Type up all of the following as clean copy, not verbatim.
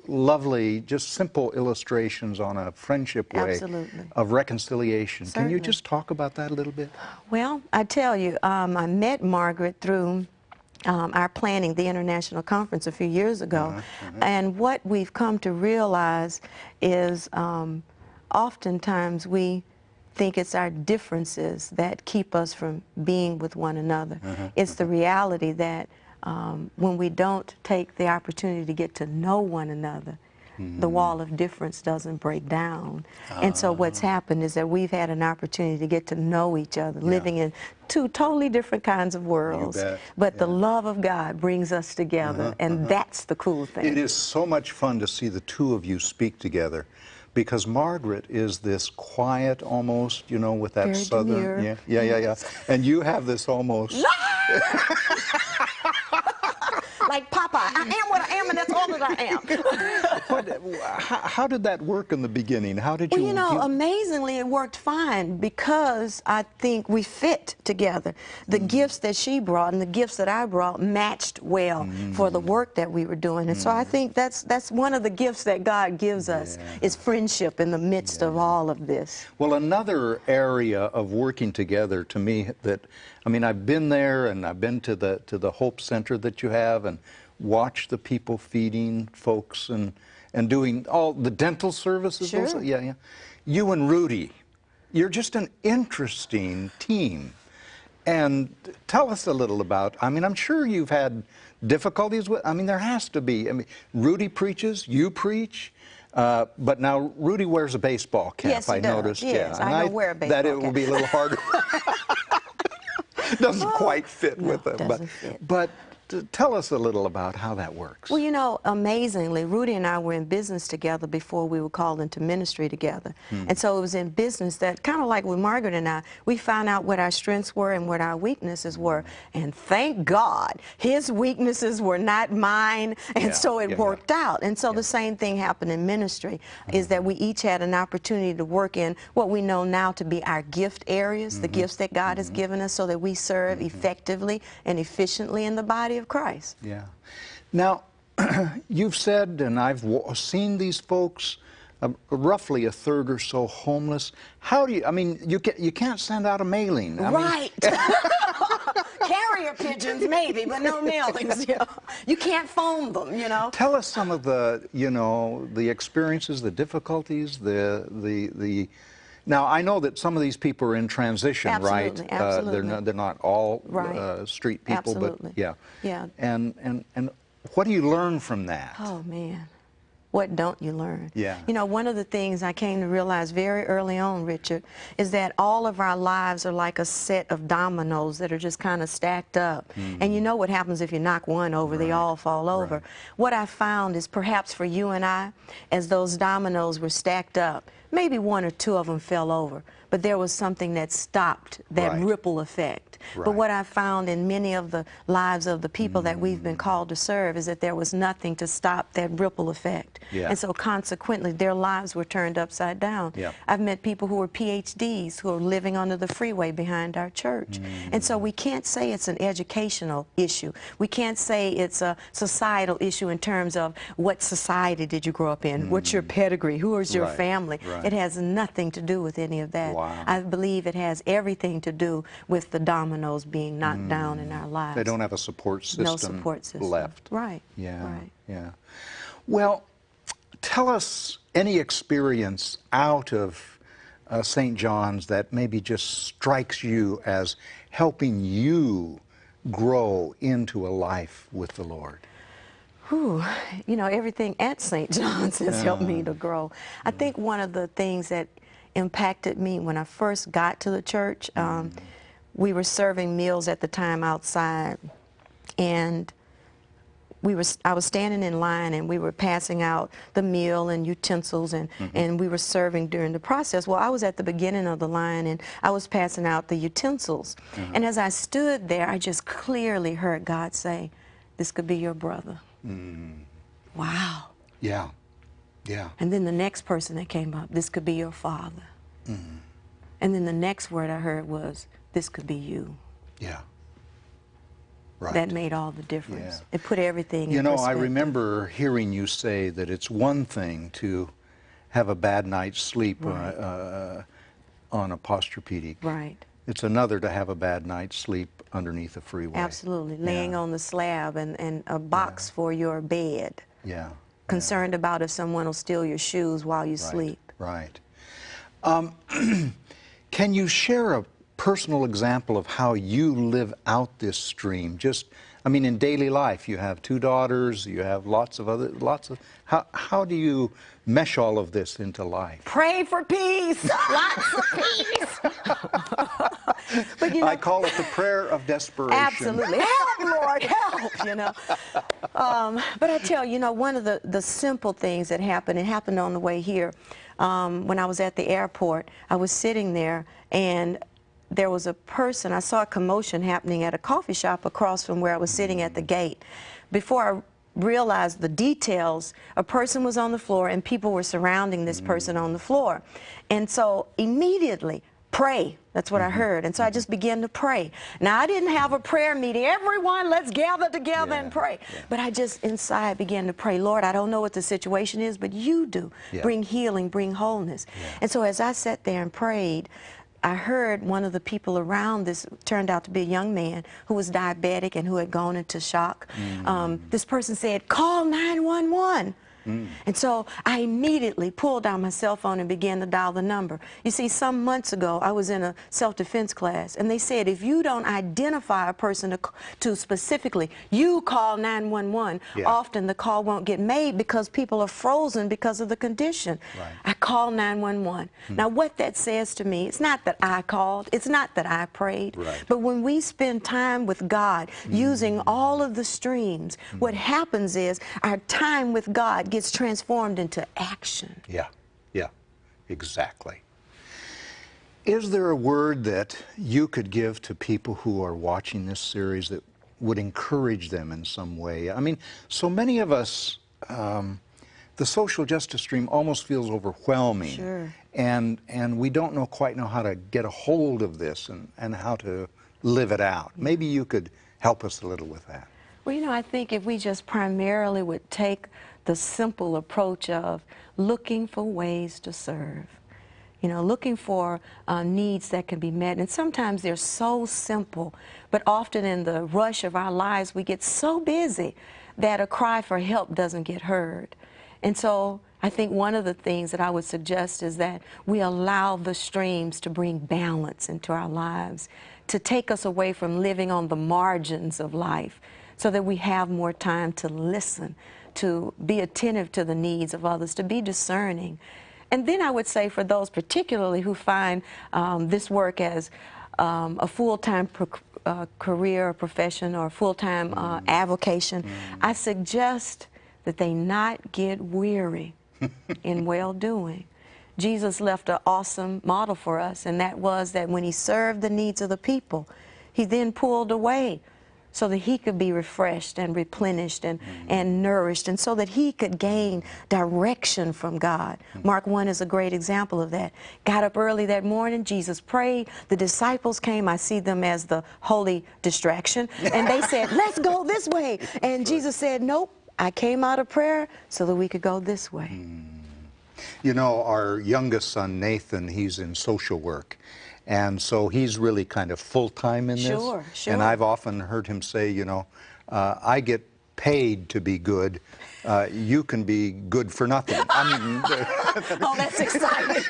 lovely, just simple illustrations on a friendship way Absolutely. of reconciliation. Certainly. Can you just talk about that a little bit? Well, I tell you, I met Margaret through our planning the international conference a few years ago. And what we've come to realize is oftentimes we think it's our differences that keep us from being with one another. It's the reality that when we don't take the opportunity to get to know one another, the wall of difference doesn't break down. And so what's happened is that we've had an opportunity to get to know each other, living in two totally different kinds of worlds. But the love of God brings us together, and that's the cool thing. It is so much fun to see the two of you speak together, because Margaret is this quiet almost, you know, with that Very southern, demure. yeah. And you have this almost... Like Popeye, I am what I am, and that's all that I am. How did that work in the beginning? How did you... Well, you know, amazingly, it worked fine because I think we fit together. The gifts that she brought and the gifts that I brought matched well for the work that we were doing. And so I think that's one of the gifts that God gives us is friendship in the midst of all of this. Well, another area of working together to me that, I mean, I've been there and I've been to the Hope Center that you have and watched the people feeding folks and doing all the dental services. Sure. Also. Yeah. You and Rudy, you're just an interesting team. And tell us a little about, I mean, I'm sure you've had difficulties with, I mean, there has to be. I mean, Rudy preaches, you preach. But now Rudy wears a baseball cap, Yes, I he does. noticed. Yes, And I don't wear a baseball that it will be a little harder. Doesn't quite fit with it. Doesn't fit. But tell us a little about how that works. Well, you know, amazingly, Rudy and I were in business together before we were called into ministry together. And so it was in business that, kind of like with Margaret and I, we found out what our strengths were and what our weaknesses were. And thank God, his weaknesses were not mine, and so it worked out. And so the same thing happened in ministry, is that we each had an opportunity to work in what we know now to be our gift areas, the gifts that God has given us, so that we serve effectively and efficiently in the body of Christ. Yeah. Now, you've said, and I've seen these folks, roughly a third or so homeless. How do you, I mean, you can't send out a mailing. Right. Carrier pigeons, maybe, but no mailings. You know? You can't phone them, you know. Tell us some of the, you know, the experiences, the difficulties, the Now, I know that some of these people are in transition, right? Absolutely. They're not all street people, but And what do you learn from that? Oh, man. What don't you learn? Yeah. You know, one of the things I came to realize very early on, Richard, is that all of our lives are like a set of dominoes that are just kind of stacked up. And you know what happens if you knock one over, they all fall over. What I found is perhaps for you and I, as those dominoes were stacked up, maybe one or two of them fell over, but there was something that stopped that ripple effect. But what I found in many of the lives of the people that we've been called to serve is that there was nothing to stop that ripple effect. And so consequently, their lives were turned upside down. I've met people who are PhDs who are living under the freeway behind our church. And so we can't say it's an educational issue. We can't say it's a societal issue in terms of what society did you grow up in, what's your pedigree, who is your family. It has nothing to do with any of that. I believe it has everything to do with the dominoes being knocked down in our lives. They don't have a support system, no support system left. Yeah. Well, tell us any experience out of St. John's that maybe just strikes you as helping you grow into a life with the Lord. Whew, you know, everything at St. John's has helped me to grow. I think one of the things that impacted me when I first got to the church, we were serving meals at the time outside, and I was standing in line, and we were passing out the meal and utensils, and we were serving during the process. Well, I was at the beginning of the line, and I was passing out the utensils. And as I stood there, I just clearly heard God say, "This could be your brother." Wow. Yeah. And then the next person that came up, "This could be your father." And then the next word I heard was, "This could be you." that made all the difference. Yeah. It put everything in You know, I perspective. remember hearing you say that it's one thing to have a bad night's sleep on a Posturepedic. Right. It's another to have a bad night's sleep underneath a freeway. Absolutely. Laying on the slab and a box for your bed. Yeah. Concerned about if someone will steal your shoes while you sleep. Right. Can you share a personal example of how you live out this stream? Just, I mean, in daily life, you have 2 daughters, you have lots of, how do you mesh all of this into life? Pray for peace. Lots of peace. But, you know, I call it the prayer of desperation. Absolutely. Help, Lord, help, you know. But I tell you, one of the simple things that happened, it happened on the way here. When I was at the airport, I was sitting there, and there was a person, I saw a commotion happening at a coffee shop across from where I was sitting at the gate. Before I realized the details, a person was on the floor and people were surrounding this person on the floor. And so immediately, pray. That's what I heard. And so I just began to pray. Now, I didn't have a prayer meeting. Everyone, let's gather together and pray. But I just inside began to pray. Lord, I don't know what the situation is, but you do. Bring healing, bring wholeness. And so as I sat there and prayed, I heard one of the people around this, turned out to be a young man who was diabetic and who had gone into shock. This person said, call 911. And so I immediately pulled out my cell phone and began to dial the number. You see, some months ago, I was in a self-defense class, and they said if you don't identify a person to specifically, you call 911, often the call won't get made because people are frozen because of the condition. I call 911. Now, what that says to me, it's not that I called, it's not that I prayed, but when we spend time with God, using all of the streams, what happens is our time with God gets transformed into action. Yeah, exactly. Is there a word that you could give to people who are watching this series that would encourage them in some way? I mean, so many of us, the social justice stream almost feels overwhelming. And we don't quite know how to get a hold of this and how to live it out. Maybe you could help us a little with that. Well, I think if we just primarily would take the simple approach of looking for ways to serve, looking for needs that can be met. And sometimes they're so simple, but often in the rush of our lives, we get so busy that a cry for help doesn't get heard. And so I think one of the things that I would suggest is that we allow the streams to bring balance into our lives, to take us away from living on the margins of life, so that we have more time to listen, to be attentive to the needs of others, to be discerning. And then I would say for those particularly who find this work as a full-time career or profession or full-time avocation, I suggest that they not get weary in well-doing. Jesus left an awesome model for us, and that was that when he served the needs of the people, he then pulled away so that he could be refreshed and replenished and nourished, and so that he could gain direction from God. Mark 1 is a great example of that. Got up early that morning, Jesus prayed, the disciples came, I see them as the holy distraction, and they said, let's go this way. And Jesus said, nope, I came out of prayer so that we could go this way. You know, our youngest son, Nathan, he's in social work. And so he's really kind of full-time in this. Sure. And I've often heard him say, I get paid to be good. You can be good for nothing. I mean, oh, that's exciting.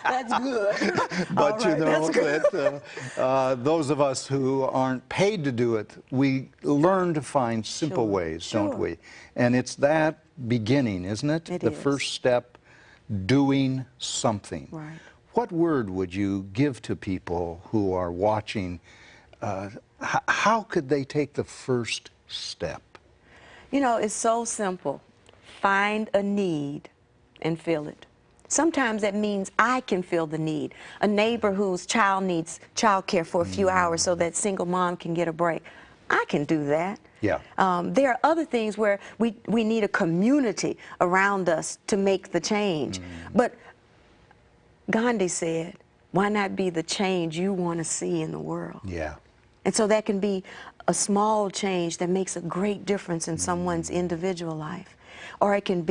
That's good. But right, that those of us who aren't paid to do it, we learn to find simple ways, don't we? And it's that beginning, isn't it? It the is. First step, doing something. Right. What word would you give to people who are watching? How could they take the first step? It's so simple. Find a need and fill it. Sometimes that means I can fill the need. A neighbor whose child needs child care for a few hours so that single mom can get a break. I can do that. Yeah. There are other things where we need a community around us to make the change. But Gandhi said, why not be the change you want to see in the world? Yeah. And so that can be a small change that makes a great difference in someone's individual life. Or it can be